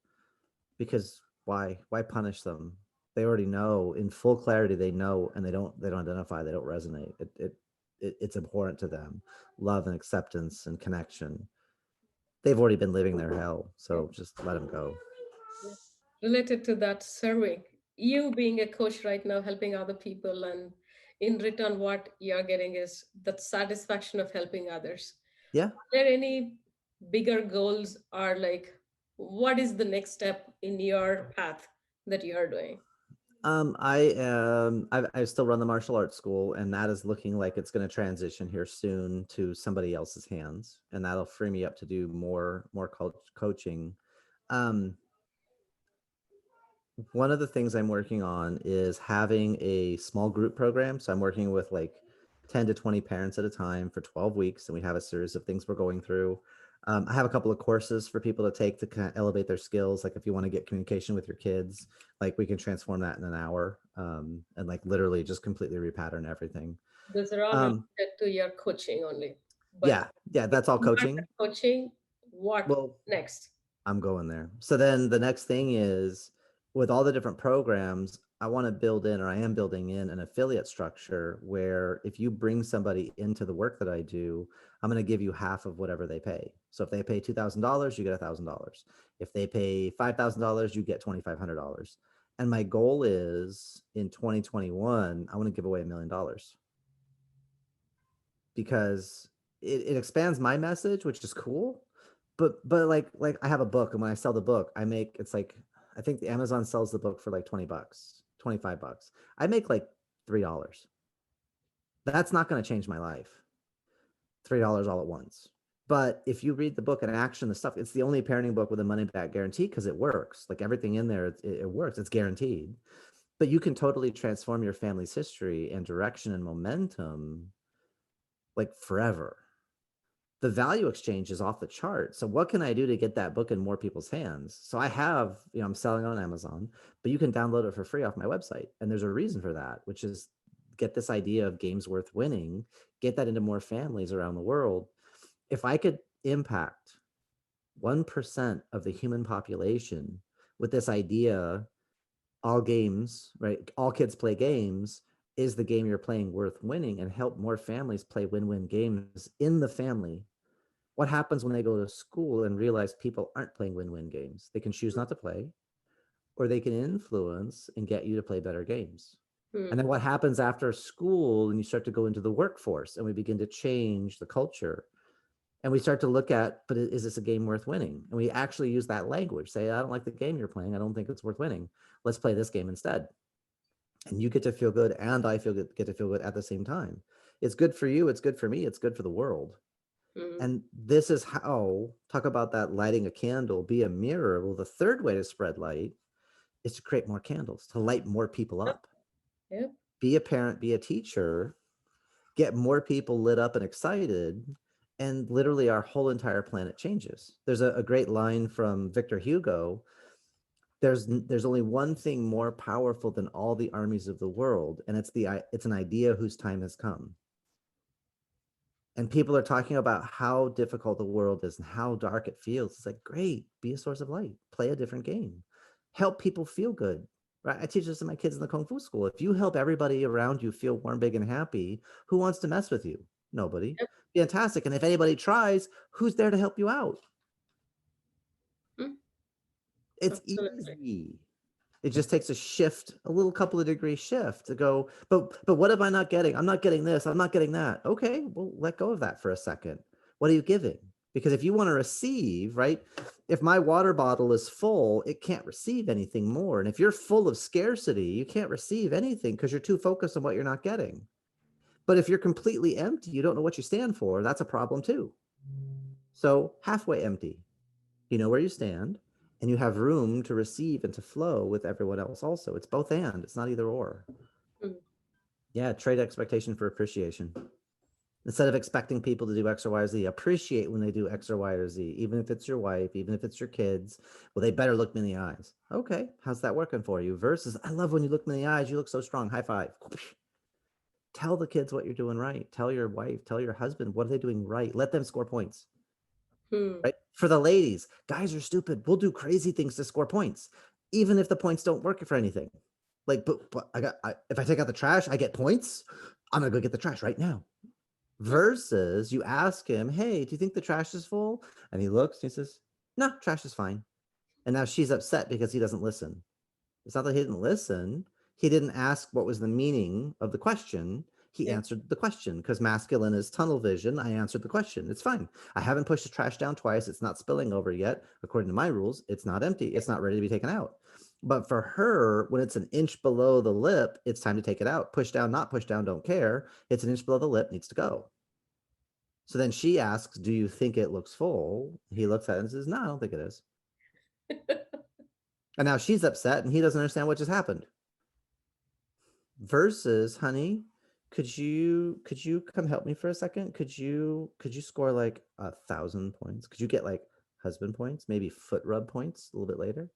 Because why punish them? They already know in full clarity, they know, and they don't identify, they don't resonate. It's important to them. Love and acceptance and connection. They've already been living their hell, Yeah, so just let them go. yeah. Related to that survey, you being a coach right now, helping other people, and in return, what you're getting is the satisfaction of helping others. Yeah. Are there any bigger goals, or like, what is the next step in your path that you're doing? I still run the martial arts school, and that is looking like it's going to transition here soon to somebody else's hands, and that'll free me up to do more coaching. Um, One of the things I'm working on is having a small group program. So I'm working with like 10 to 20 parents at a time for 12 weeks, and we have a series of things we're going through. I have a couple of courses for people to take to kind of elevate their skills. Like if you want to get communication with your kids, like we can transform that in an hour, and like literally just completely repattern everything. Those are all Um, related to your coaching only. But yeah, if that's all not coaching. coaching, what Well, next? I'm going there. So then the next thing is, with all the different programs, I want to build in, or I am building in, an affiliate structure where if you bring somebody into the work that I do, I'm going to give you half of whatever they pay. So if they pay $2,000, you get $1,000. If they pay $5,000, you get $2,500. And my goal is in 2021, I want to give away $1,000,000, because it expands my message, which is cool. But like I have a book, and when I sell the book, it's like, I think the Amazon sells the book for like $20, $25. I make like $3. That's not going to change my life. $3 all at once. But if you read the book and action the stuff, it's the only parenting book with a money back guarantee, because it works. Like everything in there, it works. It's guaranteed. But you can totally transform your family's history and direction and momentum like forever. The value exchange is off the chart. So what can I do to get that book in more people's hands? So I have, I'm selling on Amazon, but you can download it for free off my website. And there's a reason for that, which is get this idea of games worth winning, get that into more families around the world. If I could impact 1% of the human population with this idea, all games, right? All kids play games, is the game you're playing worth winning, and help more families play win-win games in the family. What happens when they go to school and realize people aren't playing win-win games? They can choose not to play, or they can influence and get you to play better games. And then what happens after school, and you start to go into the workforce, and we begin to change the culture, and we start to look at, but is this a game worth winning? And we actually use that language. Say, I don't like the game you're playing. I don't think it's worth winning. Let's play this game instead. And you get to feel good, and I get to feel good at the same time. It's good for you. It's good for me. It's good for the world. And this is how, talk about that lighting a candle, be a mirror. Well, the third way to spread light is to create more candles, to light more people up. Yep. Be a parent, be a teacher, get more people lit up and excited, and literally our whole entire planet changes. There's a great line from Victor Hugo. There's only one thing more powerful than all the armies of the world, and it's an idea whose time has come. And people are talking about how difficult the world is and how dark it feels. It's like, great, be a source of light, play a different game, help people feel good, right? I teach this to my kids in the Kung Fu school. If you help everybody around you feel warm, big, and happy, who wants to mess with you? Nobody. Yep. Fantastic. And if anybody tries, who's there to help you out? It's Absolutely. easy. It just takes a shift, a little couple of degree shift to go, but what am I not getting? I'm not getting this. I'm not getting that. Okay, well, let go of that for a second. What are you giving? Because if you want to receive, right? If my water bottle is full, it can't receive anything more. And if you're full of scarcity, you can't receive anything because you're too focused on what you're not getting. But if you're completely empty, you don't know what you stand for, that's a problem too. So halfway empty, you know where you stand, and you have room to receive and to flow with everyone else also. It's both and, it's not either or. Yeah, trade expectation for appreciation. Instead of expecting people to do X or Y or Z, appreciate when they do X or Y or Z, even if it's your wife, even if it's your kids. Well, they better look me in the eyes. Okay, how's that working for you? Versus, I love when you look me in the eyes, you look so strong, high five. Tell the kids what you're doing right. Tell your wife, tell your husband, what are they doing right? Let them score points. Right? For the ladies, guys are stupid. We'll do crazy things to score points, even if the points don't work for anything. Like, but if I take out the trash, I get points. I'm gonna go get the trash right now. Versus you ask him, hey, do you think the trash is full? And he looks and he says, no, trash is fine. And now she's upset because he doesn't listen. It's not that he didn't listen. He didn't ask what was the meaning of the question. He answered the question because masculine is tunnel vision. I answered the question. It's fine. I haven't pushed the trash down twice. It's not spilling over yet. According to my rules, it's not empty. It's not ready to be taken out. But for her, when it's an inch below the lip, it's time to take it out. Push down, not push down, don't care. It's an inch below the lip, needs to go. So then she asks, do you think it looks full? He looks at it and says, no, I don't think it is. And now she's upset and he doesn't understand what just happened. Versus, honey, could you come help me for a second? Could you score like 1,000 points? Could you get like husband points, maybe foot rub points a little bit later?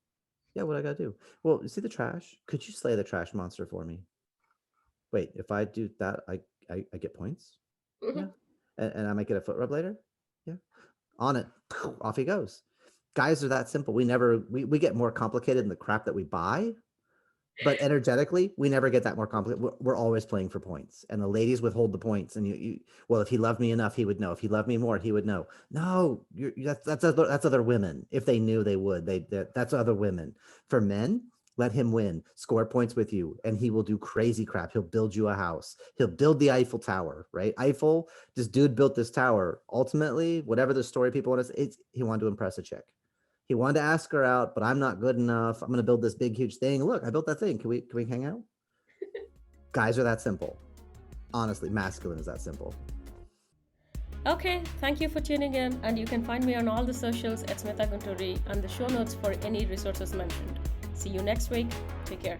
Yeah, what I gotta do? Well, you see the trash? Could you slay the trash monster for me? Wait, if I do that, I get points? Yeah. And I might get a foot rub later? Yeah. On it. Off he goes. Guys are that simple. We get more complicated in the crap that we buy, but energetically, we never get that more complicated. We're always playing for points, and the ladies withhold the points. And well, if he loved me enough, he would know. If he loved me more, he would know. No, that's other women. If they knew, they would. That's other women. For men, let him win. Score points with you, and he will do crazy crap. He'll build you a house. He'll build the Eiffel Tower, right? This dude built this tower. Ultimately, whatever the story people want to say, he wanted to impress a chick. He wanted to ask her out, but I'm not good enough. I'm going to build this big, huge thing. Look, I built that thing. Can we hang out? Guys are that simple. Honestly, masculine is that simple. Okay, thank you for tuning in, and you can find me on all the socials at Smitha and the show notes for any resources mentioned. See you next week. Take care.